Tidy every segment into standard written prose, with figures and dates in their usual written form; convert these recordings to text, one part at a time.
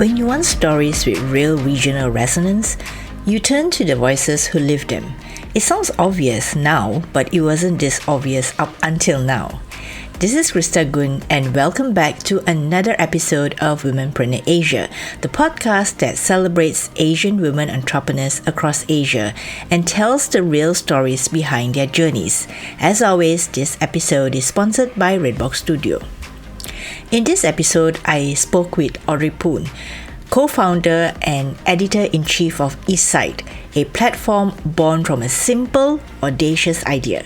When you want stories with real regional resonance, you turn to the voices who live them. It sounds obvious now, but it wasn't this obvious up until now. This is Krista and welcome back to another episode of Womenpreneur Asia, the podcast that celebrates Asian women entrepreneurs across Asia and tells the real stories behind their journeys. As always, this episode is sponsored by Redbox Studio. In this episode, I spoke with Audrey Phoon, co-founder and editor-in-chief of Eastside, a platform born from a simple, audacious idea.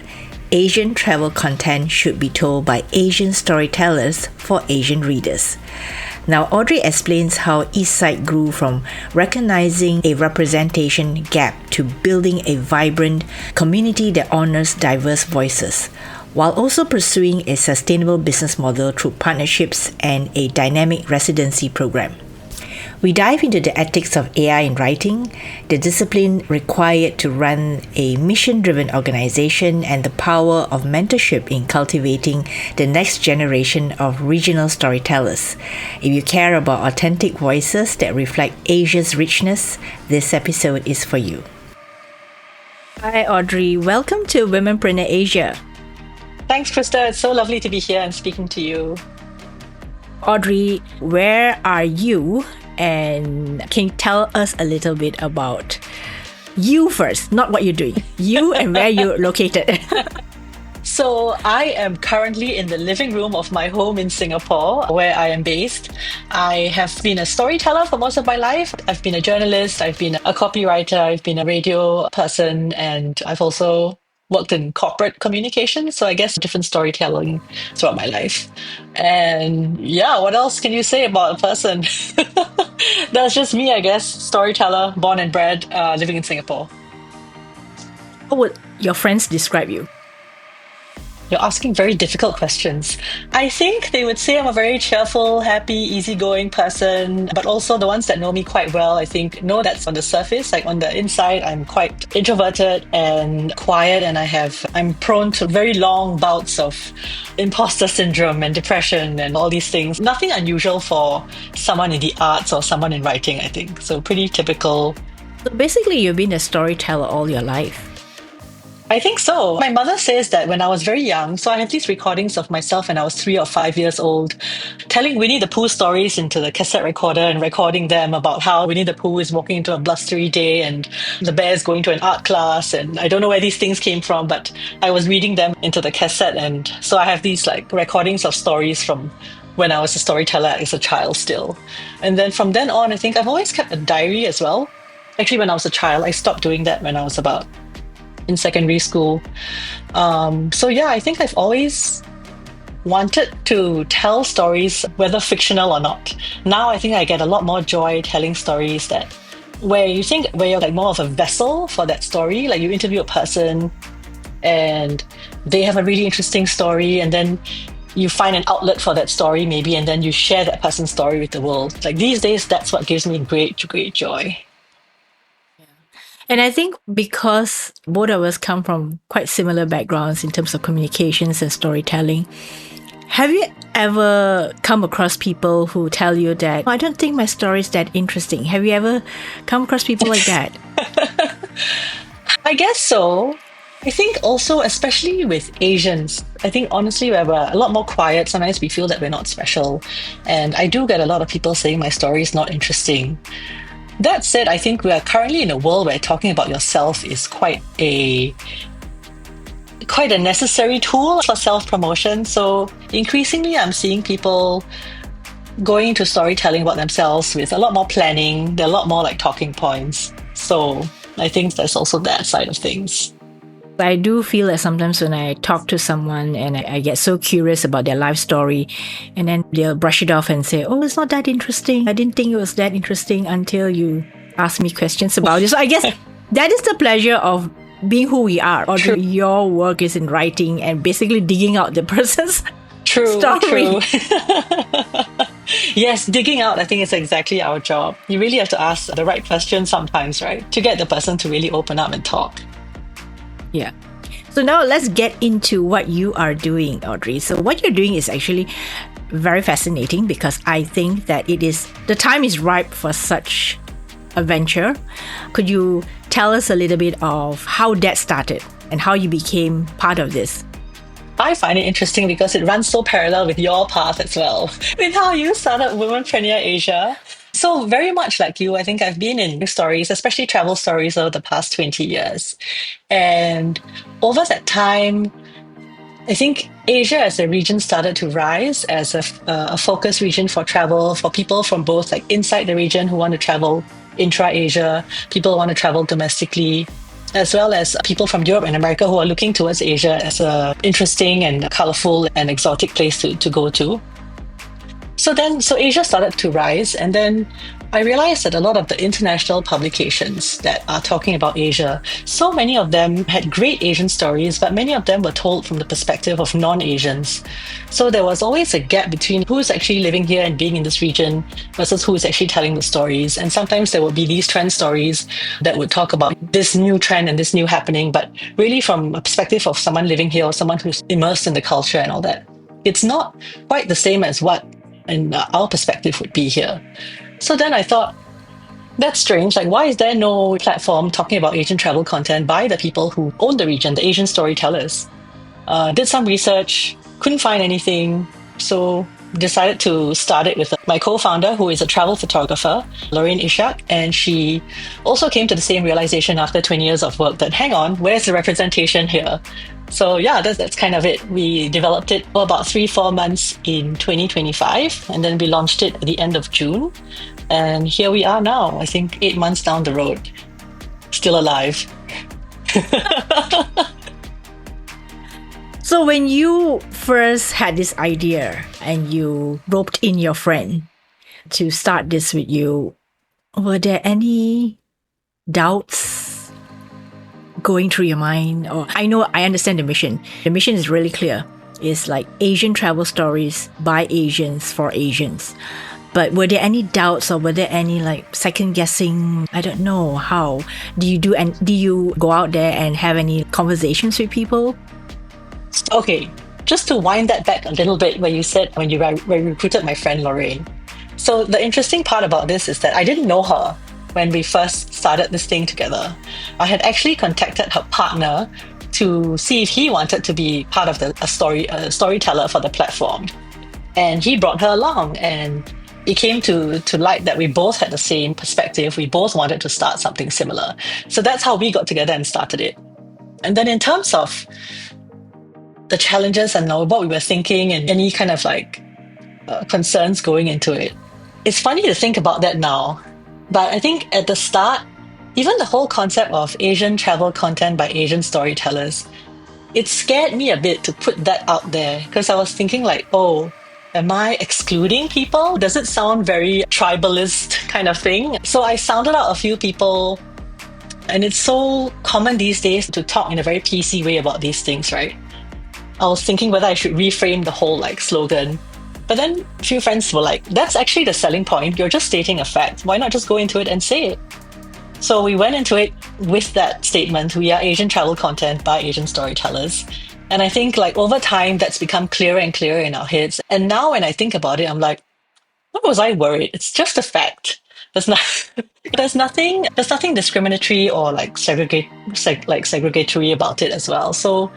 Asian travel content should be told by Asian storytellers for Asian readers. Now, Audrey explains how Eastside grew from recognizing a representation gap to building a vibrant community that honors diverse voices, while also pursuing a sustainable business model through partnerships and a dynamic residency program. We dive into the ethics of AI in writing, the discipline required to run a mission-driven organization, and the power of mentorship in cultivating the next generation of regional storytellers. If you care about authentic voices that reflect Asia's richness, this episode is for you. Hi, Audrey. Welcome to Womenpreneur Asia. Thanks, Krista. It's so lovely to be here and speaking to you. Audrey, where are you? And can you tell us a little bit about you first, not what you're doing, you and where you're located? So I am currently in the living room of my home in Singapore, where I am based. I have been a storyteller for most of my life. I've been a journalist, I've been a copywriter, I've been a radio person, and I've also worked in corporate communication. So I guess different storytelling throughout my life. And yeah, what else can you say about a person? That's just me, I guess. Storyteller, born and bred, living in Singapore. How would your friends describe you? You're asking very difficult questions. I think they would say I'm a very cheerful, happy, easygoing person, but also the ones that know me quite well, I think, know that's on the surface. Like on the inside, I'm quite introverted and quiet, and I'm prone to very long bouts of imposter syndrome and depression and all these things. Nothing unusual for someone in the arts or someone in writing, I think. So pretty typical. So basically, you've been a storyteller all your life. I think so. My mother says that when I was very young, so I have these recordings of myself when I was 3 or 5 years old, telling Winnie the Pooh stories into the cassette recorder and recording them about how Winnie the Pooh is walking into a blustery day and the bear is going to an art class. And I don't know where these things came from, but I was reading them into the cassette. And so I have these like recordings of stories from when I was a storyteller as a child still. And then from then on, I think I've always kept a diary as well. Actually, when I was a child, I stopped doing that when I was about in secondary school. So yeah, I think I've always wanted to tell stories, whether fictional or not. Now I think I get a lot more joy telling stories where you're like more of a vessel for that story. Like you interview a person and they have a really interesting story, and then you find an outlet for that story maybe, and then you share that person's story with the world. Like these days, that's what gives me great joy. And I think because both of us come from quite similar backgrounds in terms of communications and storytelling, have you ever come across people who tell you that, I don't think my story is that interesting? Have you ever come across people like that? I guess so. I think also, especially with Asians, I think honestly we're a lot more quiet. Sometimes we feel that we're not special. And I do get a lot of people saying my story is not interesting. That said, I think we are currently in a world where talking about yourself is quite a necessary tool for self-promotion. So increasingly, I'm seeing people going into storytelling about themselves with a lot more planning. There are a lot more like talking points. So I think there's also that side of things. I do feel that sometimes when I talk to someone and I get so curious about their life story, and then they'll brush it off and say, oh, it's not that interesting. I didn't think it was that interesting until you asked me questions about it. So I guess that is the pleasure of being who we are. Or your work is in writing and basically digging out the person's story. True. Yes, digging out, I think it's exactly our job. You really have to ask the right questions sometimes, right? To get the person to really open up and talk. Yeah. So now let's get into what you are doing, Audrey. So what you're doing is actually very fascinating because I think that the time is ripe for such a venture. Could you tell us a little bit of how that started and how you became part of this? I find it interesting because it runs so parallel with your path as well, with how you started Womenpreneur Asia. So very much like you, I think I've been in stories, especially travel stories, over the past 20 years. And over that time, I think Asia as a region started to rise as a focus region for travel for people from both like inside the region who want to travel intra-Asia, people who want to travel domestically, as well as people from Europe and America who are looking towards Asia as a interesting and colorful and exotic place to go to. So Asia started to rise, and then I realized that a lot of the international publications that are talking about Asia, so many of them had great Asian stories, but many of them were told from the perspective of non-Asians. So there was always a gap between who's actually living here and being in this region versus who is actually telling the stories. And sometimes there would be these trend stories that would talk about this new trend and this new happening, but really from a perspective of someone living here or someone who's immersed in the culture and all that. It's not quite the same as what in our perspective would be here. So then I thought, that's strange. Like, why is there no platform talking about Asian travel content by the people who own the region, the Asian storytellers? Did some research, couldn't find anything. So decided to start it with my co-founder, who is a travel photographer, Lorraine Ishak. And she also came to the same realization after 20 years of work that, hang on, where's the representation here? So yeah, that's kind of it. We developed it for about 3-4 months in 2025, and then we launched it at the end of June. And here we are now, I think 8 months down the road, still alive. So when you first had this idea and you roped in your friend to start this with you, were there any doubts going through your mind? Or I understand the mission. The mission is really clear. It's like Asian travel stories by Asians for Asians. But were there any doubts or were there any like second guessing? I don't know how. Do you go out there and have any conversations with people? Okay, just to wind that back a little bit where you said when you recruited my friend Lorraine. So the interesting part about this is that I didn't know her when we first started this thing together. I had actually contacted her partner to see if he wanted to be part of a storyteller for the platform. And he brought her along, and it came to light that we both had the same perspective. We both wanted to start something similar. So that's how we got together and started it. And then in terms of the challenges and what we were thinking and any kind of concerns going into it, it's funny to think about that now. But I think at the start, even the whole concept of Asian travel content by Asian storytellers, it scared me a bit to put that out there, because I was thinking am I excluding people? Does it sound very tribalist kind of thing? So I sounded out a few people, and it's so common these days to talk in a very PC way about these things, right? I was thinking whether I should reframe the whole slogan. But then a few friends were like, that's actually the selling point. You're just stating a fact. Why not just go into it and say it? So we went into it with that statement. We are Asian travel content by Asian storytellers. And I think over time, that's become clearer and clearer in our heads. And now when I think about it, I'm like, what was I worried? It's just a fact. There's nothing discriminatory or segregatory about it as well. So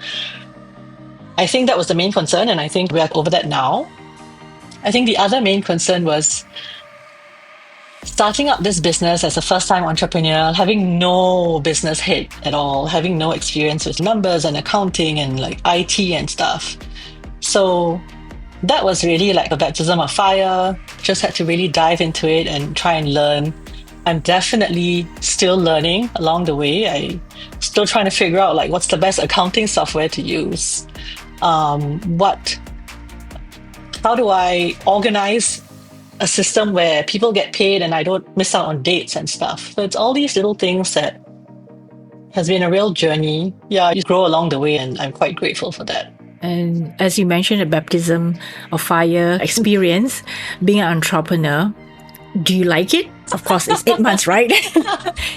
I think that was the main concern, and I think we are over that now. I think the other main concern was starting up this business as a first-time entrepreneur, having no business head at all, having no experience with numbers and accounting and IT and stuff. So that was really a baptism of fire. Just had to really dive into it and try and learn. I'm definitely still learning along the way. I'm still trying to figure out what's the best accounting software to use. How do I organize a system where people get paid and I don't miss out on dates and stuff? So it's all these little things that has been a real journey. Yeah, you grow along the way, and I'm quite grateful for that. And as you mentioned, a baptism of fire experience, being an entrepreneur, do you like it? Of course, it's 8 months, right?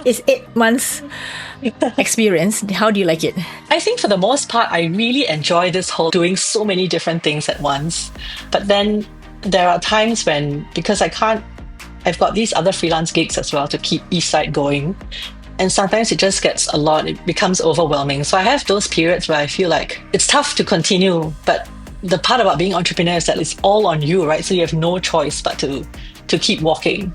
It's 8 months experience. How do you like it? I think for the most part, I really enjoy this whole doing so many different things at once. But then there are times when, because I've got these other freelance gigs as well to keep Eastside going. And sometimes it just gets a lot, it becomes overwhelming. So I have those periods where I feel like it's tough to continue, but the part about being entrepreneur is that it's all on you, right? So you have no choice but to keep walking.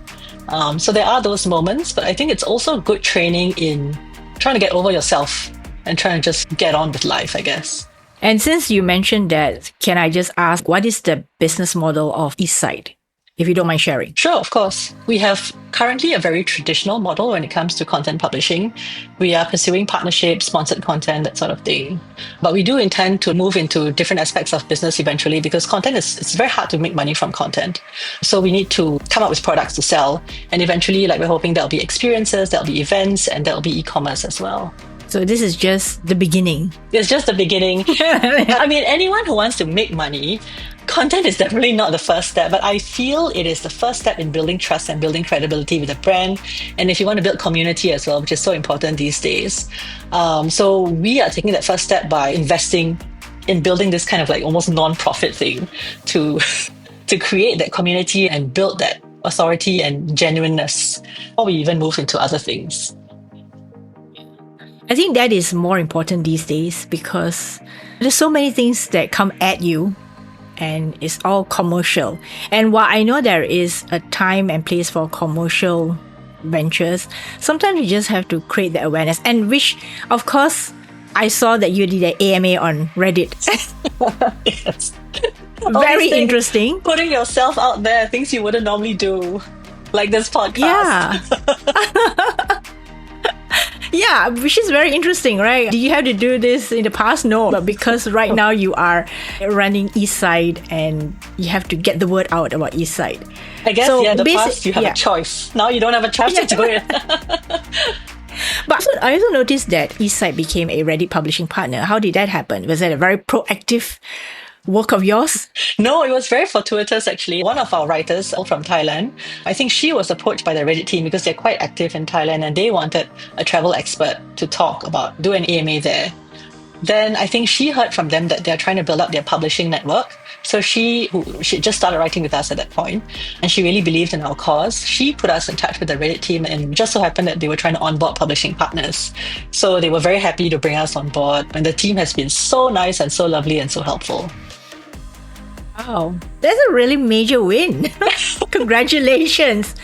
So there are those moments, but I think it's also good training in trying to get over yourself and trying to just get on with life, I guess. And since you mentioned that, can I just ask, what is the business model of Eastside, if you don't mind sharing? Sure, of course. We have currently a very traditional model when it comes to content publishing. We are pursuing partnerships, sponsored content, that sort of thing. But we do intend to move into different aspects of business eventually, because content it's very hard to make money from content. So we need to come up with products to sell. And eventually, we're hoping there'll be experiences, there'll be events, and there'll be e-commerce as well. So this is just the beginning. It's just the beginning. I mean, anyone who wants to make money, content is definitely not the first step, but I feel it is the first step in building trust and building credibility with a brand. And if you want to build community as well, which is so important these days. So we are taking that first step by investing in building this kind of almost non-profit thing to create that community and build that authority and genuineness before we even move into other things. I think that is more important these days because there's so many things that come at you and it's all commercial. And while I know there is a time and place for commercial ventures, sometimes you just have to create the awareness. And which, of course, I saw that you did an AMA on Reddit. Yes. Very interesting. Putting yourself out there, things you wouldn't normally do, like this podcast. Yeah. Yeah, which is very interesting, right? Did you have to do this in the past? No, but because right now you are running Eastside and you have to get the word out about Eastside. I guess, in the past you have a choice. Now you don't have a choice to do it. But I also noticed that Eastside became a Reddit publishing partner. How did that happen? Was that a very proactive work of yours? No, it was very fortuitous actually. One of our writers from Thailand, I think she was approached by the Reddit team because they're quite active in Thailand and they wanted a travel expert to do an AMA there. Then I think she heard from them that they're trying to build up their publishing network. So she just started writing with us at that point, and she really believed in our cause. She put us in touch with the Reddit team, and just so happened that they were trying to onboard publishing partners. So they were very happy to bring us on board, and the team has been so nice and so lovely and so helpful. Wow, that's a really major win. Congratulations.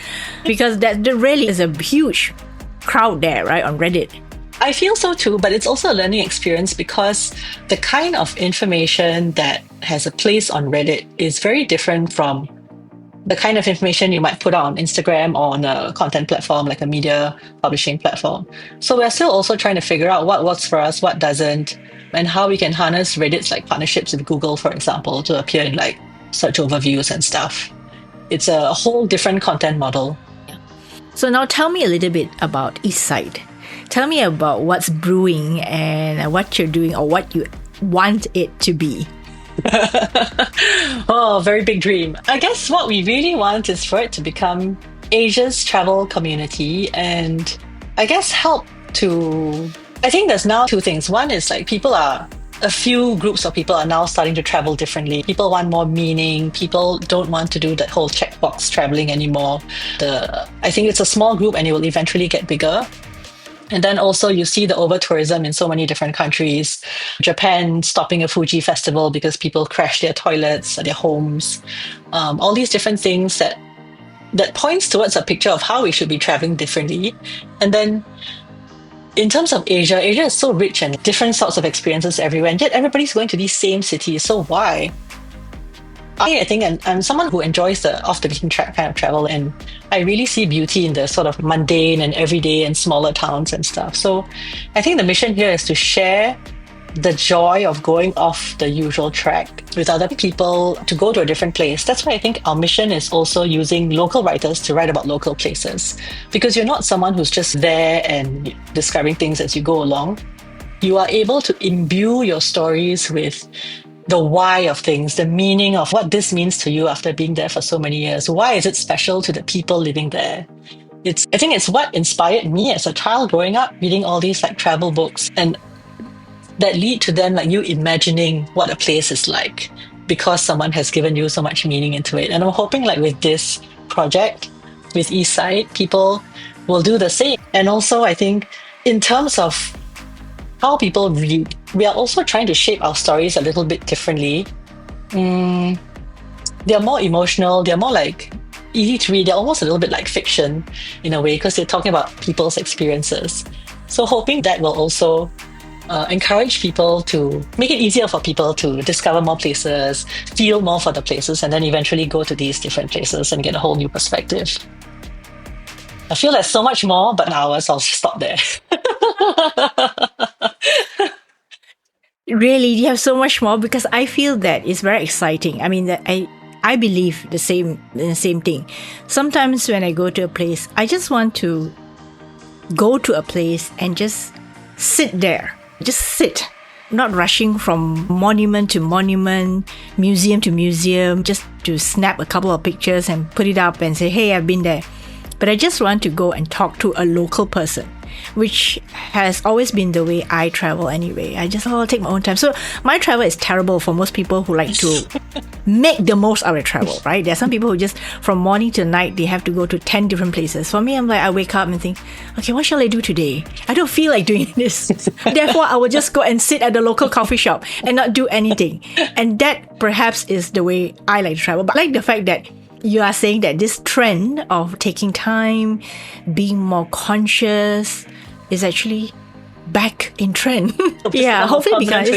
Because there really is a huge crowd there, right, on Reddit. I feel so too, but it's also a learning experience because the kind of information that has a place on Reddit is very different from the kind of information you might put out on Instagram or on a content platform like a media publishing platform. So we're still also trying to figure out what works for us, what doesn't, and how we can harness Reddit's partnerships with Google, for example, to appear in search overviews and stuff. It's a whole different content model. So now tell me a little bit about Eastside. Tell me about what's brewing and what you're doing or what you want it to be. Oh, very big dream. I guess what we really want is for it to become Asia's travel community and I guess help to... I think there's now two things. One is a few groups of people are now starting to travel differently. People want more meaning. People don't want to do that whole checkbox traveling anymore. I think it's a small group and it will eventually get bigger. And then also you see the over-tourism in so many different countries. Japan stopping a Fuji festival because people crash their toilets at their homes. All these different things that points towards a picture of how we should be traveling differently. And then in terms of Asia is so rich and different sorts of experiences everywhere, and yet everybody's going to these same cities. So why? I think I'm someone who enjoys the off-the-beaten-track kind of travel, and I really see beauty in the sort of mundane and everyday and smaller towns and stuff. So I think the mission here is to share the joy of going off the usual track with other people, to go to a different place. That's why I think our mission is also using local writers to write about local places, because you're not someone who's just there and discovering things as you go along. You are able to imbue your stories with the why of things, the meaning of what this means to you after being there for so many years. Why is it special to the people living there? I think it's what inspired me as a child growing up, reading all these travel books, and that lead to then you imagining what a place is like. because someone has given you so much meaning into it. And I'm hoping like with this project, with Eastside, people will do the same. And also I think in terms of how people read, we are also trying to shape our stories a little bit differently. They're more emotional, they're more like easy to read, they're almost a little bit like fiction in a way, because they're talking about people's experiences. So hoping that will also encourage people to make it easier for people to discover more places, feel more for the places, and then eventually go to these different places and get a whole new perspective. I feel there's so much more, but hours, I'll stop there. Really, you have so much more, because I feel that it's very exciting. I mean, that I believe the same thing. Sometimes when I go to a place, I just want to go to a place and just sit there. Just sit. Not rushing from monument to monument, museum to museum, just to snap a couple of pictures and put it up and say, hey, I've been there. But I just want to go and talk to a local person, which has always been the way I travel anyway. I just take my own time. So my travel is terrible for most people who like to make the most out of travel, right? There are some people who just from morning to night, they have to go to 10 different places. For me, I'm like, I wake up and think, okay, what shall I do today? I don't feel like doing this. Therefore, I will just go and sit at the local coffee shop and not do anything. And that perhaps is the way I like to travel. But I like the fact that you are saying that this trend of taking time, being more conscious, is actually back in trend. Yeah, hopefully because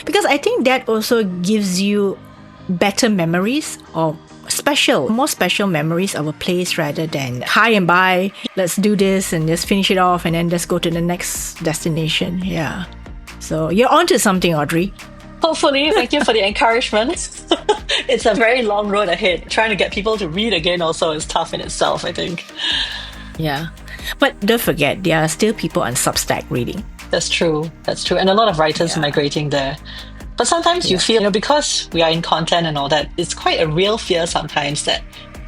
because I think that also gives you better memories, or more special memories of a place, rather than high and by, let's do this and just finish it off and then just go to the next destination. Yeah. So you're onto something, Audrey. Hopefully. Thank you for the encouragement. It's a very long road ahead. Trying to get people to read again also is tough in itself, I think. Yeah. But don't forget, there are still people on Substack reading. That's true. And a lot of writers migrating there. But sometimes you feel, because we are in content and all that, it's quite a real fear sometimes that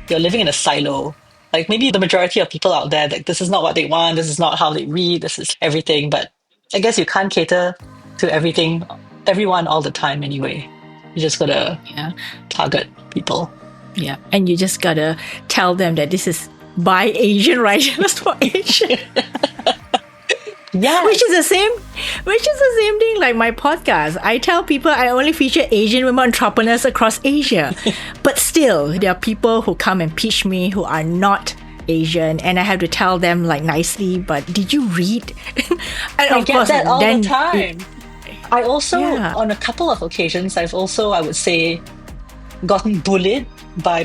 you're living in a silo. Like maybe the majority of people out there, like this is not what they want, this is not how they read, this is everything. But I guess you can't cater to everyone all the time anyway. You just gotta target people. Yeah. And you just gotta tell them that this is by Asian writers for Asian. Yeah. Which is the same thing like my podcast. I tell people I only feature Asian women entrepreneurs across Asia. But still, there are people who come and pitch me who are not Asian, and I have to tell them like nicely, but did you read? And I get that all the time. I also, on a couple of occasions, I've also, I would say, gotten bullied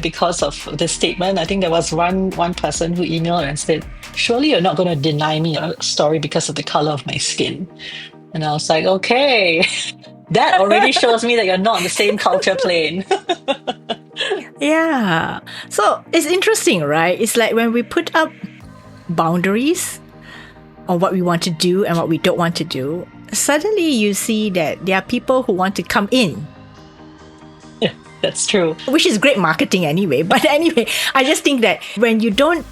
because of this statement. I think there was one person who emailed and said, surely you're not going to deny me a story because of the color of my skin. And I was like, okay, that already shows me that you're not on the same culture plane. Yeah. So it's interesting, right? It's like when we put up boundaries on what we want to do and what we don't want to do, suddenly you see that there are people who want to come in. Yeah, that's true. Which is great marketing anyway. But anyway, I just think that when you don't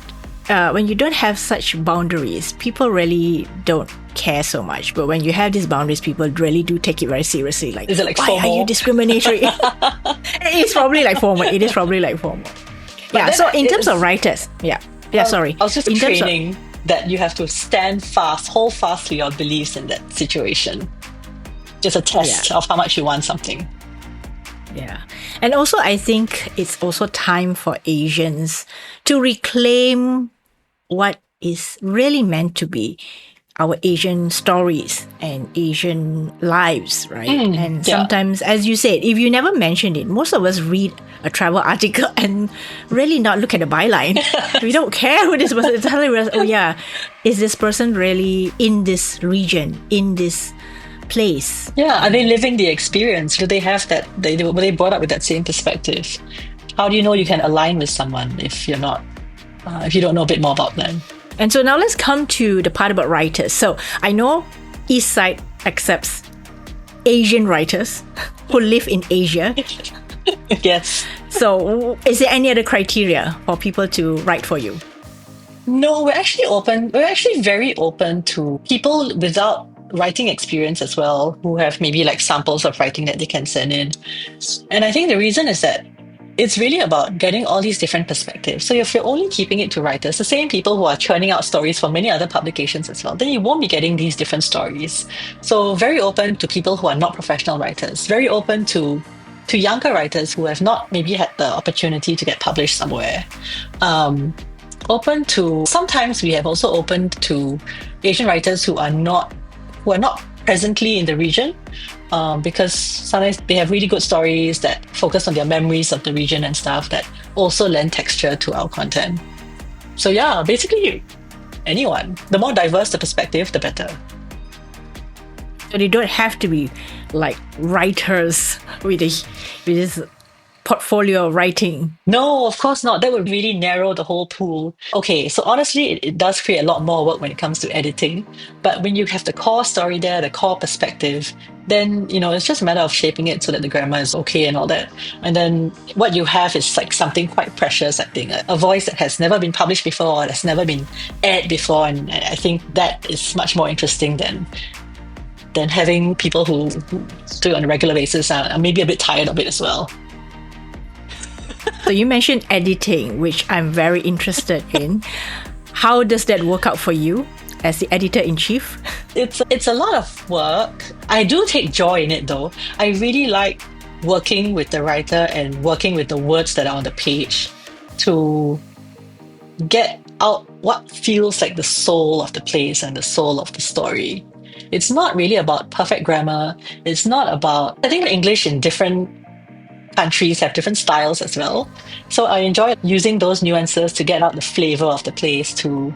have such boundaries, people really don't care so much. But when you have these boundaries, people really do take it very seriously. Like, is it like why FOMO? are you discriminatory? It's probably like FOMO. It is probably like FOMO. Yeah. So in terms of writers, sorry. I was just training that you have to hold fast to your beliefs in that situation. Just a test of how much you want something. Yeah. And also, I think it's also time for Asians to reclaim what is really meant to be our Asian stories and Asian lives, right? And sometimes, as you said, if you never mention it, most of us read a travel article and really not look at the byline. We don't care who this person is. Telling us, is this person really in this region, in this place? Yeah, are they living the experience? Do they have that? Were they brought up with that same perspective? How do you know you can align with someone if you're not, if you don't know a bit more about them? And so now let's come to the part about writers. So I know Eastside accepts Asian writers who live in Asia. Yes. So is there any other criteria for people to write for you? No, we're actually open. We're actually very open to people without writing experience as well, who have maybe like samples of writing that they can send in. And I think the reason is that it's really about getting all these different perspectives. So if you're only keeping it to writers, the same people who are churning out stories for many other publications as well, then you won't be getting these different stories. So very open to people who are not professional writers, very open to younger writers who have not maybe had the opportunity to get published somewhere. Open to, sometimes we have also opened to Asian writers who are not presently in the region, because sometimes they have really good stories that focus on their memories of the region and stuff that also lend texture to our content. So yeah, basically anyone. The more diverse the perspective, the better. So they don't have to be like writers with this portfolio of writing. No, of course not. That would really narrow the whole pool. Okay, so honestly, it does create a lot more work when it comes to editing. But when you have the core story there, the core perspective, then, it's just a matter of shaping it so that the grammar is okay and all that. And then what you have is like something quite precious, I think. A voice that has never been published before, or that's never been aired before. And I think that is much more interesting than having people who do it on a regular basis are maybe a bit tired of it as well. So you mentioned editing, which I'm very interested in. How does that work out for you as the editor-in-chief? It's a lot of work. I do take joy in it though. I really like working with the writer and working with the words that are on the page to get out what feels like the soul of the place and the soul of the story. It's not really about perfect grammar. It's not about, I think English in different countries have different styles as well. So I enjoy using those nuances to get out the flavor of the place too.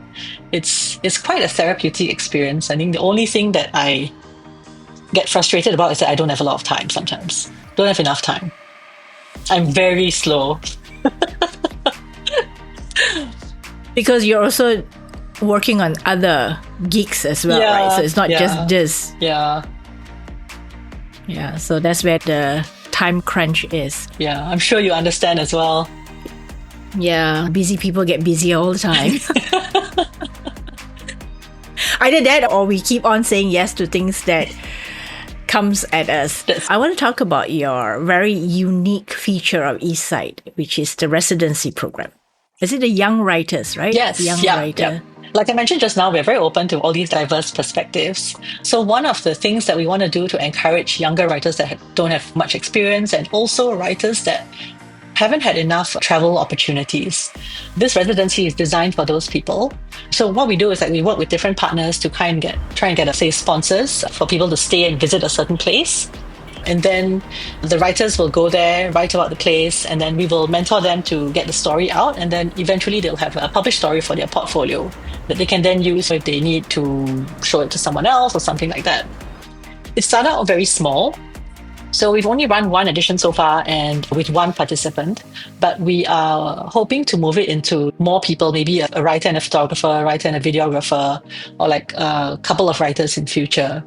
It's quite a therapeutic experience. I think the only thing that I get frustrated about is that I don't have a lot of time sometimes. Don't have enough time. I'm very slow. Because you're also working on other gigs as well, right? So it's not just this. Yeah. Yeah, so that's where the time crunch is. Yeah, I'm sure you understand as well. Yeah, busy people get busier all the time. Either that or we keep on saying yes to things that comes at us. I want to talk about your very unique feature of Eastside, which is the residency program. Is it the young writers, right? Yes. Young writer. Yeah. Like I mentioned just now, we're very open to all these diverse perspectives. So one of the things that we want to do to encourage younger writers that don't have much experience, and also writers that haven't had enough travel opportunities, this residency is designed for those people. So what we do is that we work with different partners to try and get, say, sponsors for people to stay and visit a certain place. And then the writers will go there, write about the place, and then we will mentor them to get the story out. And then eventually they'll have a published story for their portfolio that they can then use if they need to show it to someone else or something like that. It started out very small. So we've only run one edition so far and with one participant, but we are hoping to move it into more people, maybe a writer and a photographer, a writer and a videographer, or like a couple of writers in future.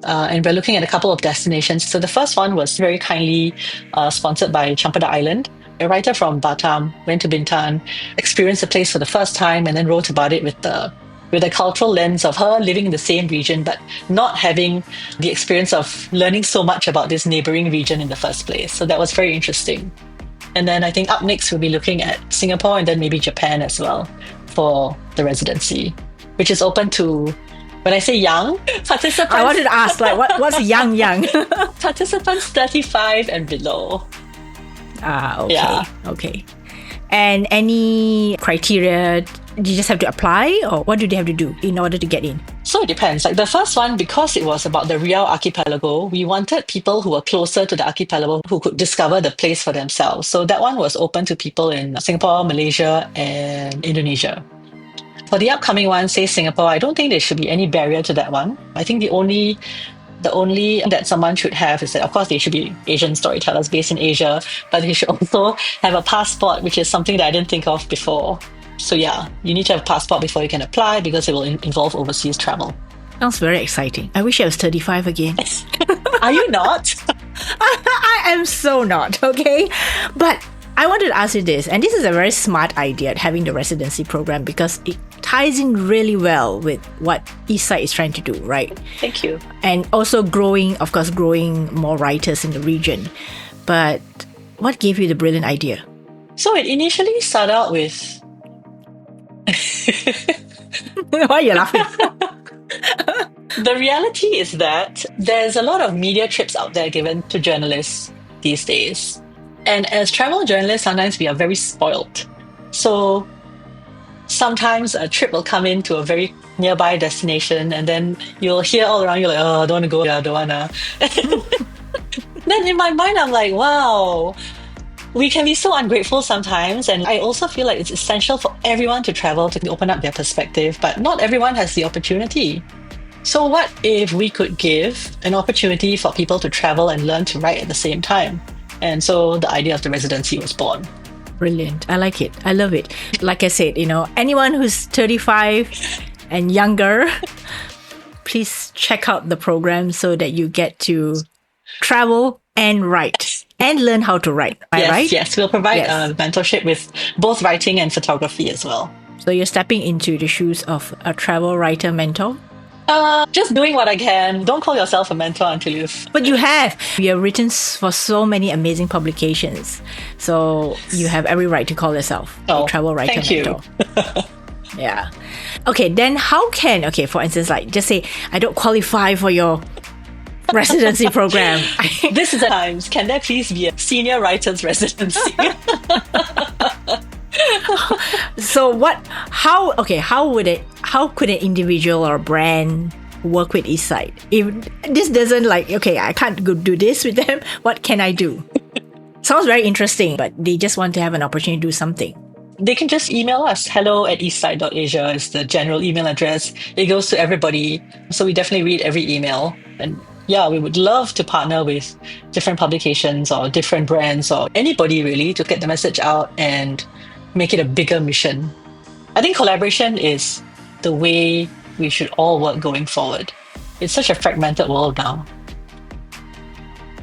And we're looking at a couple of destinations. So the first one was very kindly sponsored by Champada Island. A writer from Batam went to Bintan, experienced the place for the first time, and then wrote about it with a cultural lens of her living in the same region, but not having the experience of learning so much about this neighboring region in the first place. So that was very interesting. And then I think up next, we'll be looking at Singapore and then maybe Japan as well for the residency, which is open to, when I say young, participants... I wanted to ask, like, what's young? Participants 35 and below. Okay. Yeah. Okay. And any criteria, you just have to apply, or what do they have to do in order to get in? So it depends. Like the first one, because it was about the Riau archipelago, we wanted people who were closer to the archipelago who could discover the place for themselves. So that one was open to people in Singapore, Malaysia, and Indonesia. For the upcoming one, say Singapore, I don't think there should be any barrier to that one. I think the only that someone should have is that, of course, they should be Asian storytellers based in Asia, but they should also have a passport, which is something that I didn't think of before. So yeah, you need to have a passport before you can apply because it will involve overseas travel. Sounds very exciting. I wish I was 35 again. Are you not? I am so not, okay? But I wanted to ask you this, and this is a very smart idea, having the residency program, because it ties in really well with what Eastside is trying to do, right? Thank you. And also growing more writers in the region. But what gave you the brilliant idea? So it initially started out with... Why are you laughing? The reality is that there's a lot of media trips out there given to journalists these days. And as travel journalists, sometimes we are very spoiled. So sometimes a trip will come into a very nearby destination and then you'll hear all around you like, oh, I don't want to go, I don't want to. Then in my mind, I'm like, wow, we can be so ungrateful sometimes. And I also feel like it's essential for everyone to travel to open up their perspective, but not everyone has the opportunity. So what if we could give an opportunity for people to travel and learn to write at the same time? And so the idea of the residency was born. Brilliant. I like it. I love it. Like I said, anyone who's 35 and younger, please check out the program so that you get to travel and write and learn how to write. Right? Yes. We'll provide mentorship with both writing and photography as well. So you're stepping into the shoes of a travel writer mentor? Just doing what I can. Don't call yourself a mentor until you've... But you have. You have written for so many amazing publications. So you have every right to call yourself a travel writer mentor. Yeah. Okay, then for instance, like just say, I don't qualify for your residency program. This is the times. Can there please be a senior writer's residency? So how could an individual or brand work with Eastside? If this doesn't I can't go do this with them, what can I do? Sounds very interesting, but they just want to have an opportunity to do something. They can just email us. hello@eastside.asia is the general email address. It goes to everybody. So we definitely read every email. And yeah, we would love to partner with different publications or different brands or anybody really to get the message out and make it a bigger mission. I think collaboration is the way we should all work going forward. It's such a fragmented world now.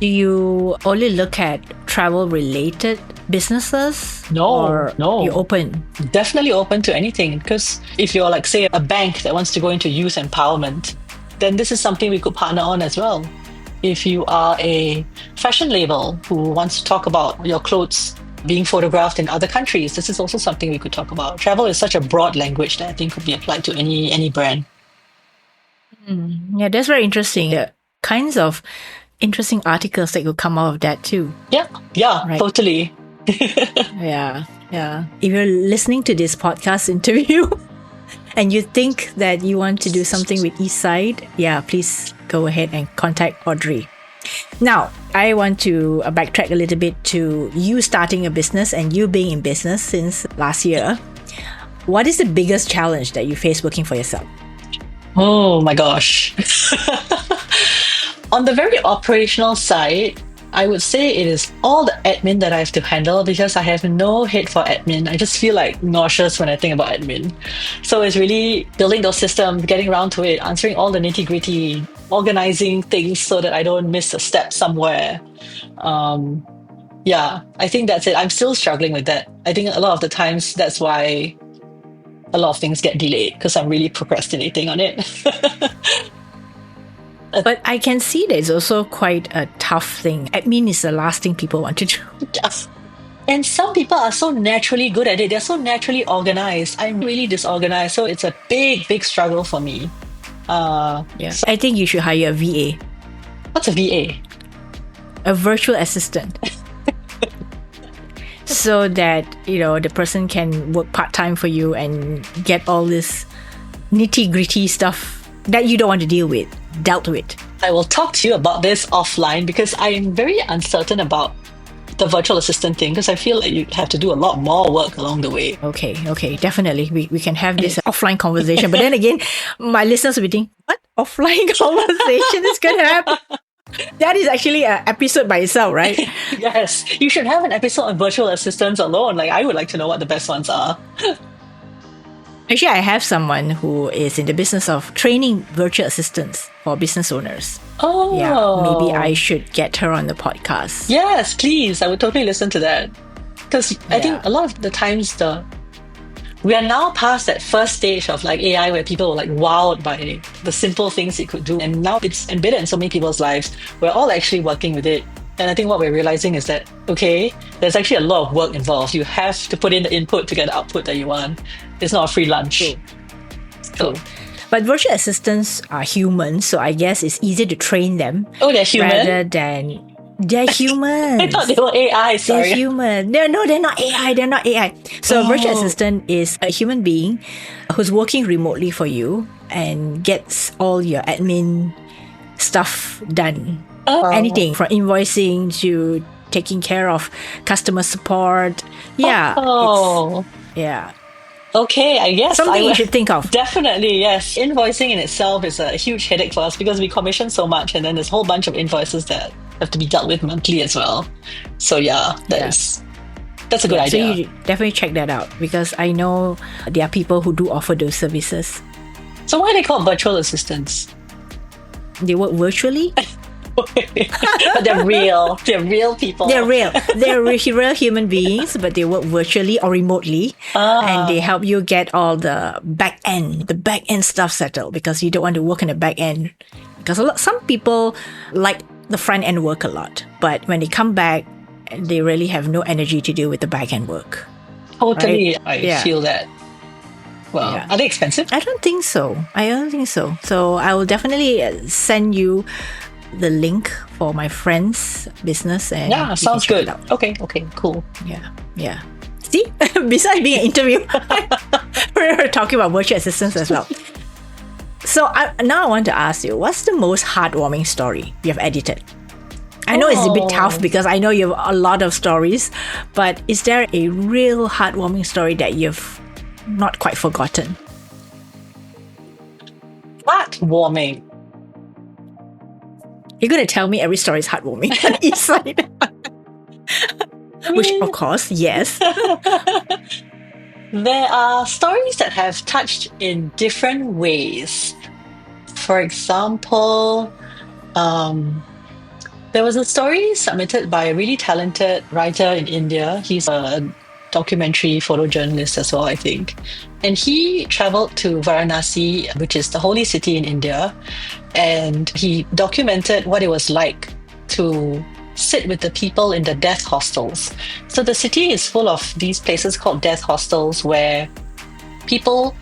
Do you only look at travel-related businesses? No. You're open? Definitely open to anything. Because if you're like, say, a bank that wants to go into youth empowerment, then this is something we could partner on as well. If you are a fashion label who wants to talk about your clothes being photographed in other countries, this is also something we could talk about. Travel is such a broad language that I think could be applied to any brand. Yeah, that's very interesting. The kinds of interesting articles that could come out of that too. Yeah, right. Totally. Yeah. If you're listening to this podcast interview and you think that you want to do something with Eastside, please go ahead and contact Audrey. Now, I want to backtrack a little bit to you starting a business and you being in business since last year. What is the biggest challenge that you face working for yourself? Oh my gosh. On the very operational side, I would say it is all the admin that I have to handle because I have no head for admin. I just feel like nauseous when I think about admin. So it's really building those systems, getting around to it, answering all the nitty-gritty, organizing things so that I don't miss a step somewhere. I think that's it. I'm still struggling with that. I think a lot of the times that's why a lot of things get delayed because I'm really procrastinating on it. But I can see that it's also quite a tough thing. Admin is the last thing people want to do. And some people are so naturally good at it. They're so naturally organized. I'm really disorganized. So it's a big struggle for me. So I think you should hire a VA. What's a VA? A virtual assistant. So that, the person can work part-time for you and get all this nitty-gritty stuff that you don't want to dealt with. I will talk to you about this offline because I'm very uncertain about the virtual assistant thing because I feel like you have to do a lot more work along the way. Okay, definitely. We can have this offline conversation. But then again, my listeners will be thinking, what offline conversation is going to happen? That is actually an episode by itself, right? Yes. You should have an episode on virtual assistants alone. Like, I would like to know what the best ones are. Actually, I have someone who is in the business of training virtual assistants for business owners. Oh. Yeah, maybe I should get her on the podcast. Yes, please. I would totally listen to that. Because I think a lot of the times the we are now past that first stage of like AI where people were like wowed by the simple things it could do. And now it's embedded in so many people's lives. We're all actually working with it. And I think what we're realizing is that, okay, there's actually a lot of work involved. You have to put in the input to get the output that you want. It's not a free lunch. True. So, but virtual assistants are humans, so I guess it's easier to train them. Oh, they're human? Rather than... They're humans. I thought they were AI, sorry. They're human. They're not AI. They're not AI. So a virtual assistant is a human being who's working remotely for you and gets all your admin stuff done. Anything from invoicing to taking care of customer support. Yeah. Yeah. Okay, I guess something you should think of. Definitely, yes. Invoicing in itself is a huge headache for us because we commission so much, and then there's a whole bunch of invoices that have to be dealt with monthly as well. So that's a good idea. So you definitely check that out because I know there are people who do offer those services. So why are they called virtual assistants? They work virtually. But they're real. They're real people. They're real. They're real human beings, but they work virtually or remotely. And they help you get all the back end stuff settled because you don't want to work in the back end. Because some people like the front end work a lot, but when they come back, they really have no energy to deal with the back end work. Totally. Right? I feel that. Well, are they expensive? I don't think so. So I will definitely send you the link for my friend's business, and sounds good. Okay, cool. Yeah. See, besides being an interview, we're talking about virtual assistants as well. So now I want to ask you, what's the most heartwarming story you have edited? I know it's a bit tough because I know you have a lot of stories, but is there a real heartwarming story that you've not quite forgotten? Heartwarming. You're going to tell me every story is heartwarming on Eastside. Which, of course, yes. There are stories that have touched in different ways. For example, there was a story submitted by a really talented writer in India. He's a documentary photojournalist as well, I think. And he traveled to Varanasi, which is the holy city in India, and he documented what it was like to sit with the people in the death hostels. So the city is full of these places called death hostels where people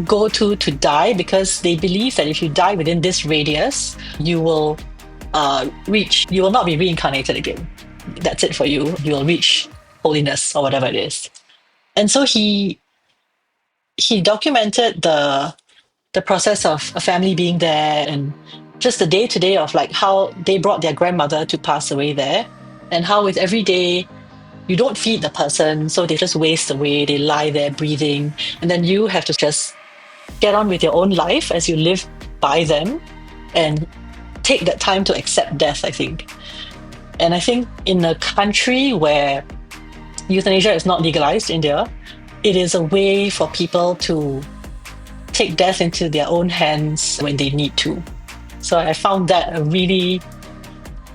go to die because they believe that if you die within this radius, you will you will not be reincarnated again. That's it for you. You will reach holiness or whatever it is. And so he documented the process of a family being there and just the day-to-day of like how they brought their grandmother to pass away there, and how with every day you don't feed the person, so they just waste away, they lie there breathing, and then you have to just get on with your own life as you live by them and take that time to accept death, I think. And I think in a country where euthanasia is not legalized, India, it is a way for people to take death into their own hands when they need to. So I found that a really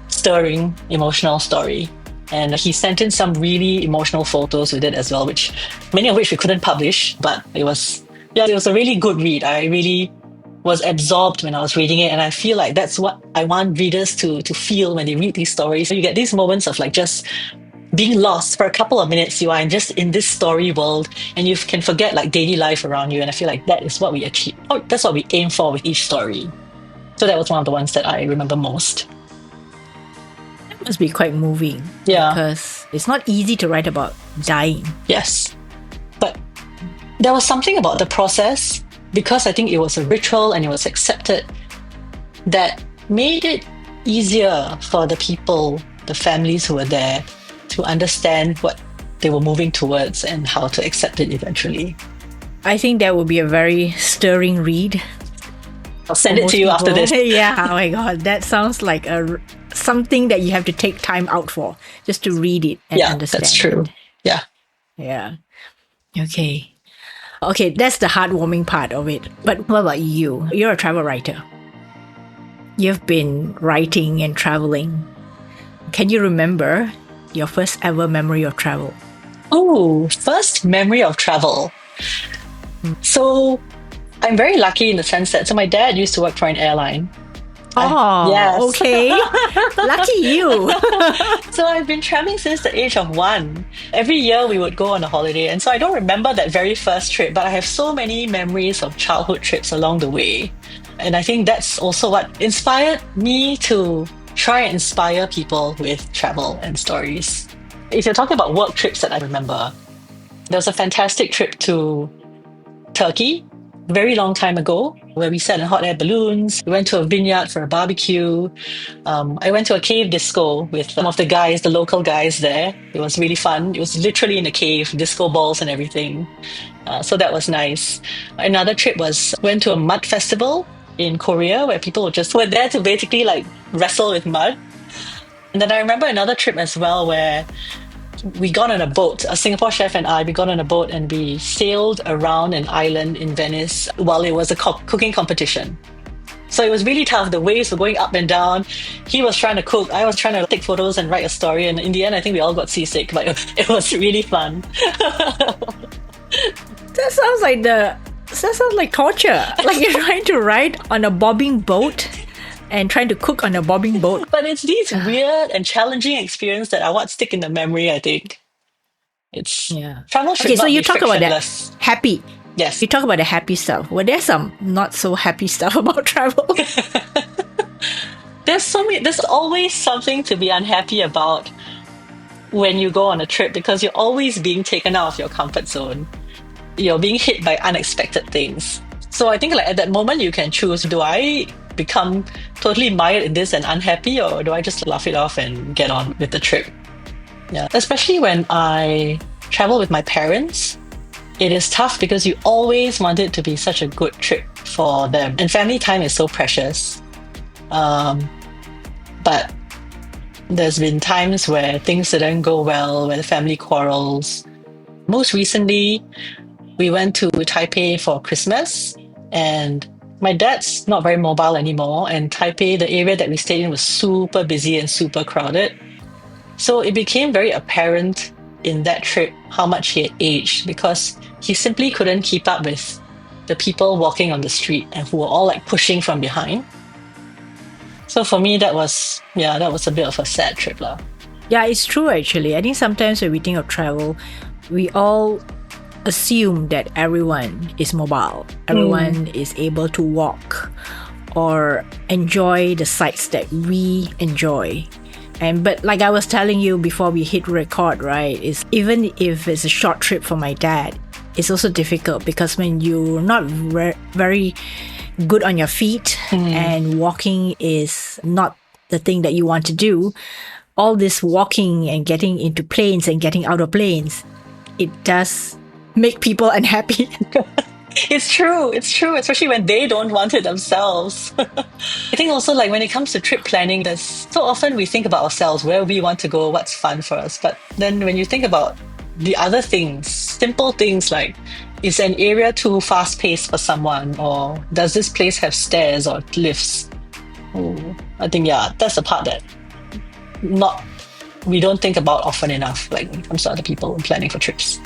stirring, emotional story. And he sent in some really emotional photos with it as well, which many of which we couldn't publish, but it was a really good read. I really was absorbed when I was reading it, and I feel like that's what I want readers to feel when they read these stories. So you get these moments of like just being lost for a couple of minutes. You are just in this story world, and you can forget like daily life around you. And I feel like that is what we achieve. Oh, that's what we aim for with each story. So that was one of the ones that I remember most. It must be quite moving. Yeah. Because it's not easy to write about dying. Yes. But there was something about the process, because I think it was a ritual and it was accepted, that made it easier for the people, the families who were there, to understand what they were moving towards and how to accept it eventually. I think that would be a very stirring read. I'll send it to you after this. Yeah, oh my God. That sounds like something that you have to take time out for, just to read it and understand. That's true. Yeah. Yeah. Okay, that's the heartwarming part of it. But what about you? You're a travel writer. You've been writing and traveling. Can you remember your first ever memory of travel? Oh, first memory of travel. So I'm very lucky in the sense that, so my dad used to work for an airline. Oh, yes. okay. Lucky you. So I've been traveling since the age of 1. Every year we would go on a holiday. And so I don't remember that very first trip, but I have so many memories of childhood trips along the way. And I think that's also what inspired me to try and inspire people with travel and stories. If you're talking about work trips that I remember, there was a fantastic trip to Turkey a very long time ago, where we sat in hot air balloons. We went to a vineyard for a barbecue. I went to a cave disco with some of the guys, the local guys there. It was really fun. It was literally in a cave, disco balls and everything. So that was nice. Another trip was, went to a mud festival in Korea, where people were there to basically like wrestle with mud. And then I remember another trip as well, where we got on a boat, a Singapore chef and we got on a boat and we sailed around an island in Venice while it was a cooking competition. So it was really tough. The waves were going up and down. He was trying to cook. I was trying to take photos and write a story. And in the end, I think we all got seasick, but it was really fun. That sounds like torture. Like you're trying to ride on a bobbing boat and trying to cook on a bobbing boat. But it's these weird and challenging experiences that are what stick in the memory, I think. Travel should so not you be talk about that frictionless. happy. Yes. You talk about the happy stuff. Well, there's some not so happy stuff about travel. There's always something to be unhappy about when you go on a trip, because you're always being taken out of your comfort zone. You're being hit by unexpected things. So I think like at that moment you can choose, do I become totally mired in this and unhappy, or do I just laugh it off and get on with the trip? Yeah. Especially when I travel with my parents, it is tough because you always want it to be such a good trip for them. And family time is so precious. But there's been times where things didn't go well, where the family quarrels. Most recently, we went to Taipei for Christmas, and my dad's not very mobile anymore, and Taipei, the area that we stayed in, was super busy and super crowded. So it became very apparent in that trip how much he had aged, because he simply couldn't keep up with the people walking on the street and who were all like pushing from behind. So for me, that was a bit of a sad trip lah. Yeah, it's true actually. I think sometimes when we think of travel, we all assume that everyone is mobile, everyone is able to walk or enjoy the sights that we enjoy. But like I was telling you before we hit record, right, is even if it's a short trip for my dad, it's also difficult because when you're not very good on your feet and walking is not the thing that you want to do, all this walking and getting into planes and getting out of planes, it does make people unhappy. It's true, especially when they don't want it themselves. I think also like when it comes to trip planning, there's so often we think about ourselves, where we want to go, what's fun for us. But then when you think about the other things, simple things like, is an area too fast-paced for someone, or does this place have stairs or lifts? I think that's the part that we don't think about often enough, like when it comes to other people planning for trips.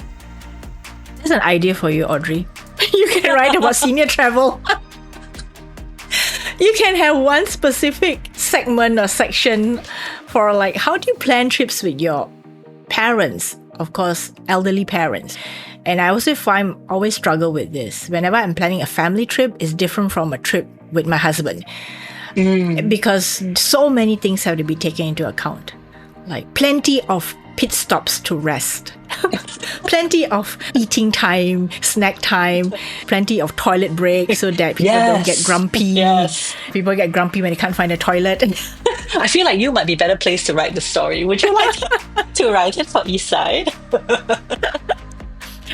There's an idea for you, Audrey. You can write about senior travel. You can have one specific segment or section for like, how do you plan trips with your parents? Of course, elderly parents. And I also always struggle with this. Whenever I'm planning a family trip, it's different from a trip with my husband. Because so many things have to be taken into account. Like plenty of pit stops to rest. Plenty of eating time, snack time, plenty of toilet breaks so that people don't get grumpy. Yes. People get grumpy when they can't find a toilet. I feel like you might be better placed to write the story. Would you like to write it for Eastside?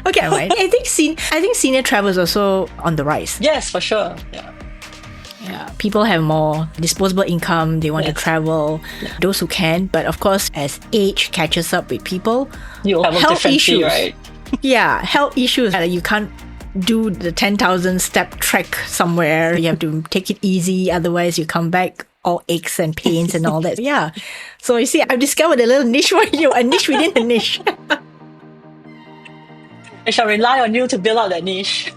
Okay, right. I think senior travel is also on the rise. Yes, for sure. Yeah, people have more disposable income. They want to travel. Those who can, but of course, as age catches up with people, you'll have health issues, right? Yeah, health issues. You can't do the 10,000 step trek somewhere. You have to take it easy. Otherwise, you come back all aches and pains and all that. Yeah. So you see, I've discovered a little niche for you, a niche within a niche. I shall rely on you to build out that niche.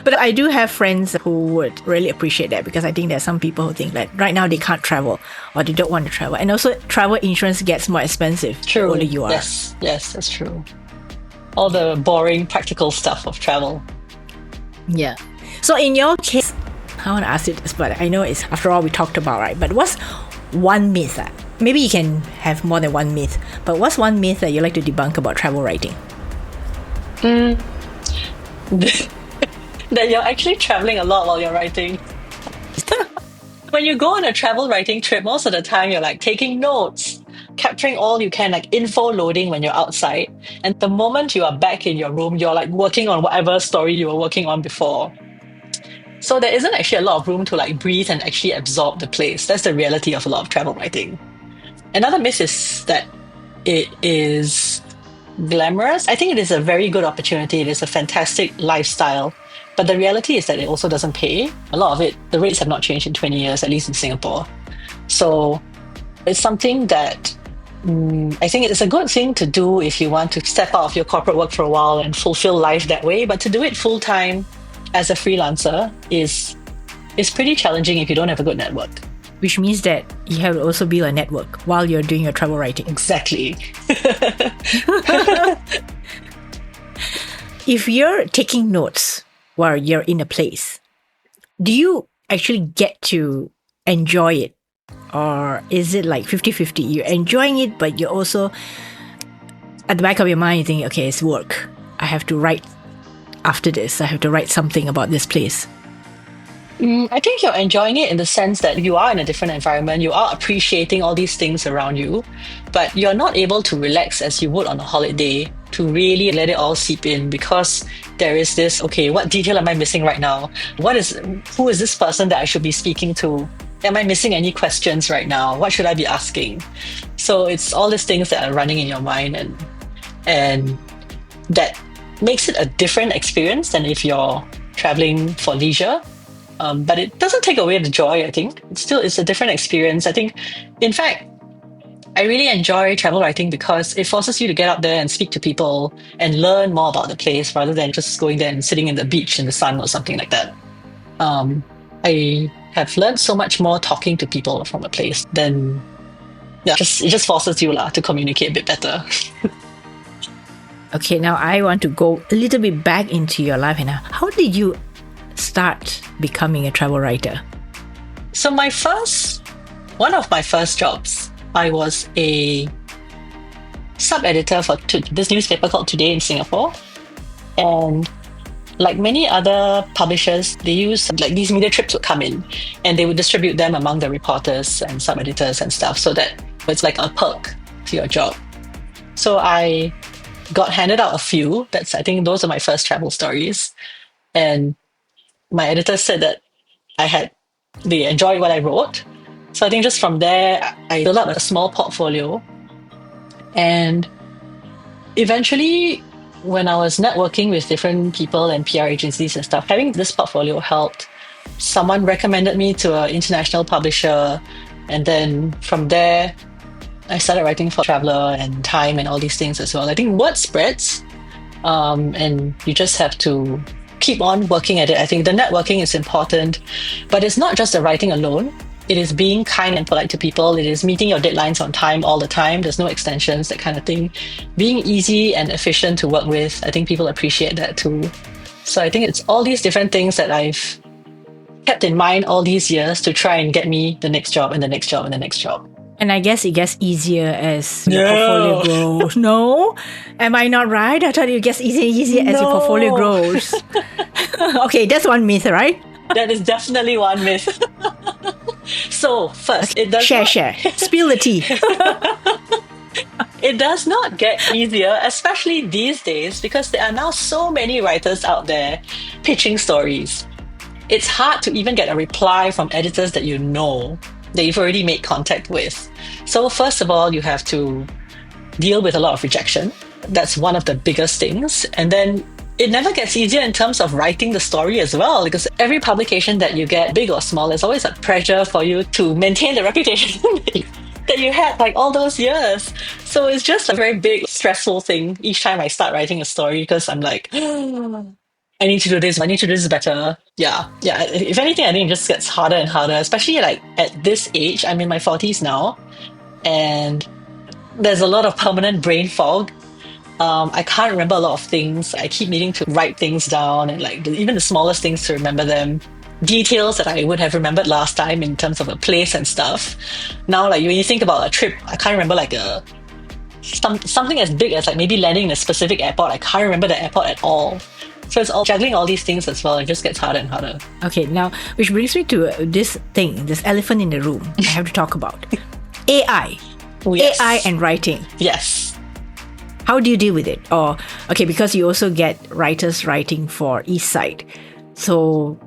But I do have friends who would really appreciate that, because I think there are some people who think that right now they can't travel or they don't want to travel. And also travel insurance gets more expensive the older you are. Yes, that's true. All the boring practical stuff of travel. Yeah. So in your case, I want to ask you this, but I know it's, after all, we talked about, right? But what's one myth? Maybe you can have more than one myth, but what's one myth that you like to debunk about travel writing? That you're actually traveling a lot while you're writing. When you go on a travel writing trip, most of the time you're like taking notes, capturing all you can, like info loading when you're outside. And the moment you are back in your room, you're like working on whatever story you were working on before. So there isn't actually a lot of room to like breathe and actually absorb the place. That's the reality of a lot of travel writing. Another myth is that it is glamorous. I think it is a very good opportunity. It is a fantastic lifestyle. But the reality is that it also doesn't pay. A lot of it, the rates have not changed in 20 years, at least in Singapore. So it's something that I think it's a good thing to do if you want to step out of your corporate work for a while and fulfill life that way. But to do it full time as a freelancer is pretty challenging if you don't have a good network. Which means that you have to also build a network while you're doing your travel writing. Exactly. If you're taking notes while you're in a place, do you actually get to enjoy it? Or is it like 50-50? You're enjoying it, but you're also, at the back of your mind, you think, okay, it's work. I have to write after this. I have to write something about this place. I think you're enjoying it in the sense that you are in a different environment. You are appreciating all these things around you, but you're not able to relax as you would on a holiday to really let it all seep in, because there is this, okay, what detail am I missing right now? Who is this person that I should be speaking to? Am I missing any questions right now? What should I be asking? So it's all these things that are running in your mind, and that makes it a different experience than if you're traveling for leisure. But it doesn't take away the joy, I think. It's a different experience. I think, in fact, I really enjoy travel writing because it forces you to get out there and speak to people and learn more about the place rather than just going there and sitting in the beach in the sun or something like that. I have learned so much more talking to people from a place than, it just forces you to communicate a bit better. Okay, now I want to go a little bit back into your life. And how did you start becoming a travel writer? So one of my first jobs, I was a sub-editor for this newspaper called Today in Singapore. And like many other publishers, they use like these media trips would come in and they would distribute them among the reporters and sub-editors and stuff, so that it's like a perk to your job. So I got handed out a few. I think those are my first travel stories. And my editor said that they enjoyed what I wrote. So I think just from there, I built up a small portfolio. And eventually, when I was networking with different people and PR agencies and stuff, having this portfolio helped. Someone recommended me to an international publisher. And then from there, I started writing for Traveller and Time and all these things as well. I think word spreads, and you just have to keep on working at it. I think the networking is important, but it's not just the writing alone. It is being kind and polite to people. It is meeting your deadlines on time all the time. There's no extensions, that kind of thing. Being easy and efficient to work with. I think people appreciate that too. So I think it's all these different things that I've kept in mind all these years to try and get me the next job and the next job and the next job. And I guess it gets easier as your portfolio grows. No? Am I not right? I thought it gets easier as your portfolio grows. Okay, that's one myth, right? That is definitely one myth. So first, it does share. Spill the tea. It does not get easier, especially these days, because there are now so many writers out there pitching stories. It's hard to even get a reply from editors that you know, that you've already made contact with. So first of all, you have to deal with a lot of rejection. That's one of the biggest things. And then it never gets easier in terms of writing the story as well, because every publication that you get, big or small, there's always a pressure for you to maintain the reputation that you had like all those years. So it's just a very big stressful thing each time I start writing a story because I'm like, I need to do this. I need to do this better. Yeah. Yeah. If anything, I think it just gets harder and harder, especially like at this age. I'm in my 40s now, and there's a lot of permanent brain fog. I can't remember a lot of things. I keep needing to write things down and like even the smallest things to remember them. Details that I would have remembered last time in terms of a place and stuff. Now, like when you think about a trip, I can't remember like something as big as like maybe landing in a specific airport. I can't remember the airport at all. So it's all juggling all these things as well. It just gets harder and harder. Okay, now which brings me to this elephant in the room I have to talk about. AI. Oh, yes. AI and writing. Yes. How do you deal with it? Or, okay, because you also get writers writing for Eastside. So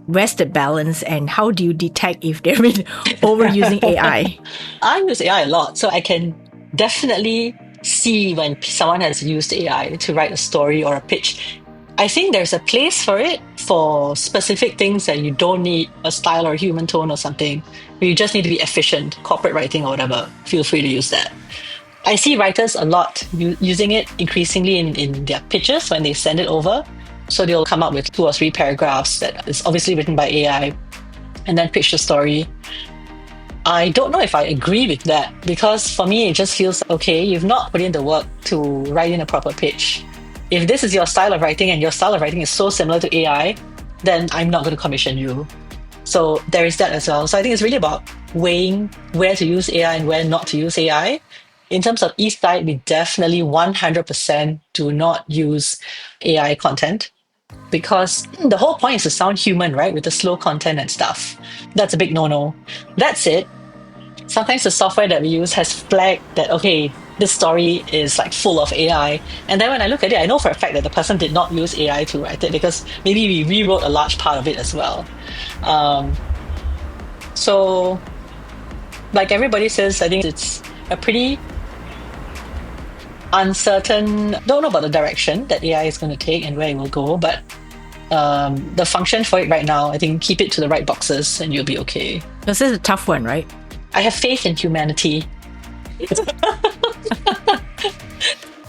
where's the balance and how do you detect if they're overusing AI? I use AI a lot, so I can definitely see when someone has used AI to write a story or a pitch. I think there's a place for it for specific things that you don't need a style or human tone or something. You just need to be efficient, corporate writing or whatever. Feel free to use that. I see writers a lot using it increasingly in their pitches when they send it over. So they'll come up with 2 or 3 paragraphs that is obviously written by AI and then pitch the story. I don't know if I agree with that because for me, it just feels, okay, you've not put in the work to write in a proper pitch. If this is your style of writing and your style of writing is so similar to AI, then I'm not going to commission you. So there is that as well. So I think it's really about weighing where to use AI and where not to use AI. In terms of Eastside, we definitely 100% do not use AI content because the whole point is to sound human, right? With the slow content and stuff. That's a big no-no. That's it. Sometimes the software that we use has flagged that, okay, this story is like full of AI. And then when I look at it, I know for a fact that the person did not use AI to write it because maybe we rewrote a large part of it as well. So, like everybody says, I think it's a pretty uncertain, don't know about the direction that AI is going to take and where it will go, but the function for it right now, I think keep it to the right boxes and you'll be okay. This is a tough one, right? I have faith in humanity.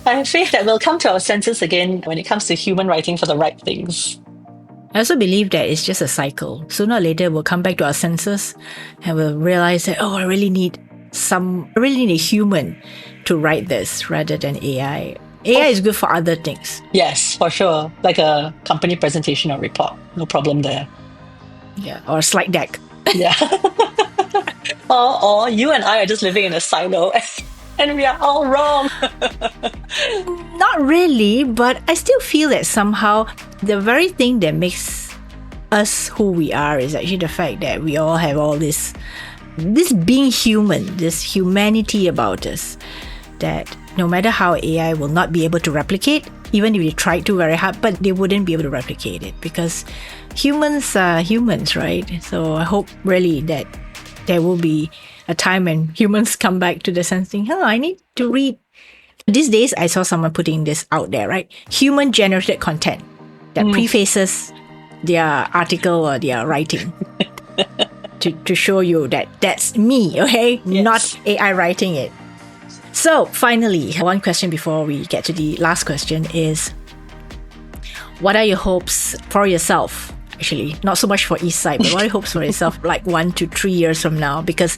I have faith that we'll come to our senses again when it comes to human writing for the right things. I also believe that it's just a cycle. Sooner or later, we'll come back to our senses and we'll realize that, I really need a human to write this rather than AI. AI is good for other things. Yes, for sure. Like a company presentation or report. No problem there. Yeah, or a slide deck. Yeah. or you and I are just living in a silo and we are all wrong. Not really, but I still feel that somehow the very thing that makes us who we are is actually the fact that we all have all this being human, this humanity about us, that no matter how AI will not be able to replicate, even if they tried to very hard, but they wouldn't be able to replicate it because humans are humans, right? So I hope really that there will be a time when humans come back to the sense thing, I need to read. These days, I saw someone putting this out there, right? Human-generated content that prefaces their article or their writing to show you that that's me, okay? Yes. Not AI writing it. So finally, one question before we get to the last question is, what are your hopes for yourself? Actually, not so much for Eastside, but what are your hopes for yourself like 1 to 3 years from now? Because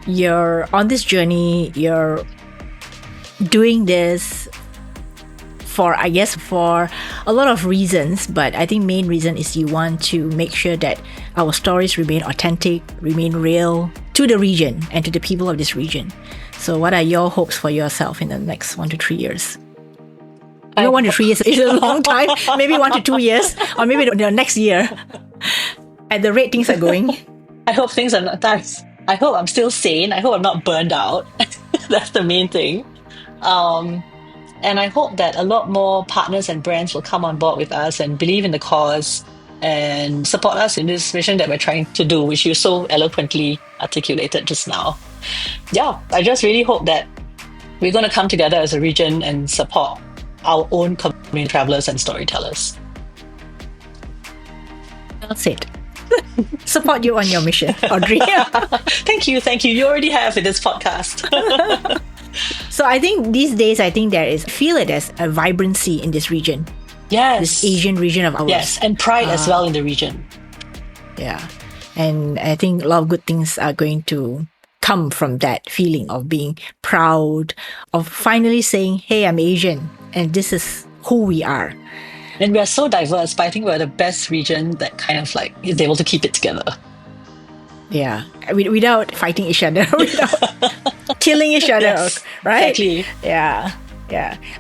you're on this journey, you're doing this for a lot of reasons, but I think main reason is you want to make sure that our stories remain authentic, remain real to the region and to the people of this region. So what are your hopes for yourself in the next 1 to 3 years? 1 to 3 years is a long time. Maybe 1 to 2 years, or maybe the next year. At the rate things are going. I hope things are not that. I hope I'm still sane. I hope I'm not burned out. That's the main thing. And I hope that a lot more partners and brands will come on board with us and believe in the cause and support us in this mission that we're trying to do, which you so eloquently articulated just now. Yeah, I just really hope that we're going to come together as a region and support our own community travelers and storytellers. That's it. support you on your mission, Audrey. Thank you. You already have in this podcast. So I think these days, feel it as a vibrancy in this region. Yes. This Asian region of ours. Yes, and pride as well in the region. Yeah. And I think a lot of good things are going to come from that feeling of being proud, of finally saying, hey, I'm Asian, and this is who we are. And we are so diverse, but I think we're the best region that kind of like is able to keep it together. Yeah. Without fighting each other, without killing each other, Yes, right? exactly. Yeah.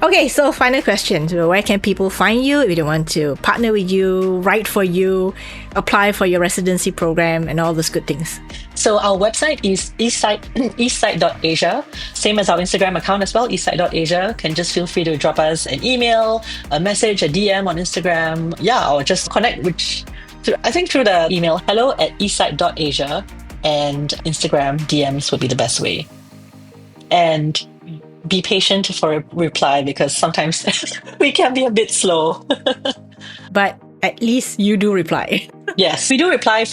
Okay, so final question. So where can people find you if they want to partner with you, write for you, apply for your residency program, and all those good things? So our website is Eastside.asia, same as our Instagram account as well, Eastside.asia. Can just feel free to drop us an email, a message, a DM on Instagram. Yeah, or just connect through the email hello@eastside.asia, and Instagram DMs would be the best way. And be patient for a reply because sometimes we can be a bit slow. But at least you do reply. Yes, we do reply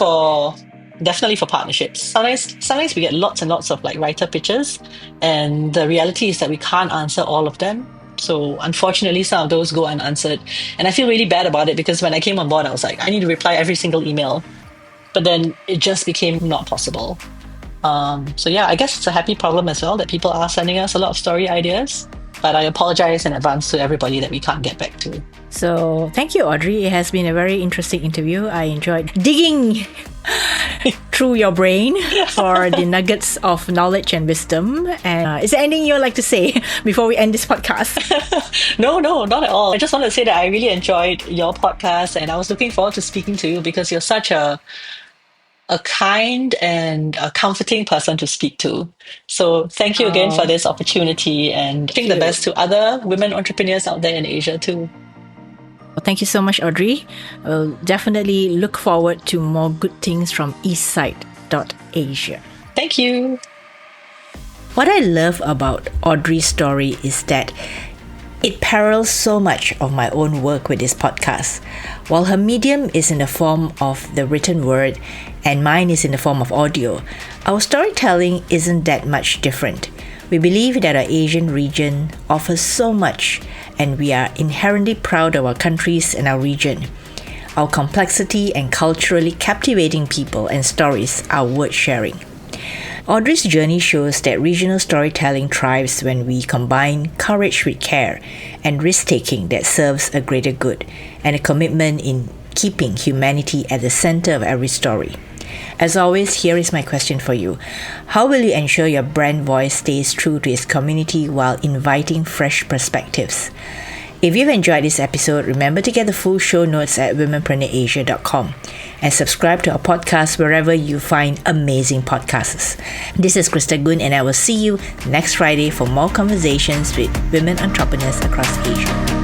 definitely for partnerships. Sometimes we get lots and lots of like writer pitches, and the reality is that we can't answer all of them. So unfortunately, some of those go unanswered. And I feel really bad about it because when I came on board, I was like, I need to reply every single email. But then it just became not possible. So yeah, I guess it's a happy problem as well that people are sending us a lot of story ideas. But I apologize in advance to everybody that we can't get back to. So thank you, Audrey. It has been a very interesting interview. I enjoyed digging through your brain for the nuggets of knowledge and wisdom. And is there anything you'd like to say before we end this podcast? No, not at all. I just want to say that I really enjoyed your podcast, and I was looking forward to speaking to you because you're such a kind and a comforting person to speak to. So thank you again for this opportunity, and I think the best to other women entrepreneurs out there in Asia too. Well, thank you so much, Audrey. I'll definitely look forward to more good things from Eastside.asia. Thank you. What I love about Audrey's story is that it parallels so much of my own work with this podcast. While her medium is in the form of the written word and mine is in the form of audio, our storytelling isn't that much different. We believe that our Asian region offers so much, and we are inherently proud of our countries and our region. Our complexity and culturally captivating people and stories are worth sharing. Audrey's journey shows that regional storytelling thrives when we combine courage with care and risk-taking that serves a greater good, and a commitment in keeping humanity at the center of every story. As always, here is my question for you. How will you ensure your brand voice stays true to its community while inviting fresh perspectives? If you've enjoyed this episode, remember to get the full show notes at womenpreneurasia.com and subscribe to our podcast wherever you find amazing podcasts. This is Krista Gun, and I will see you next Friday for more conversations with women entrepreneurs across Asia.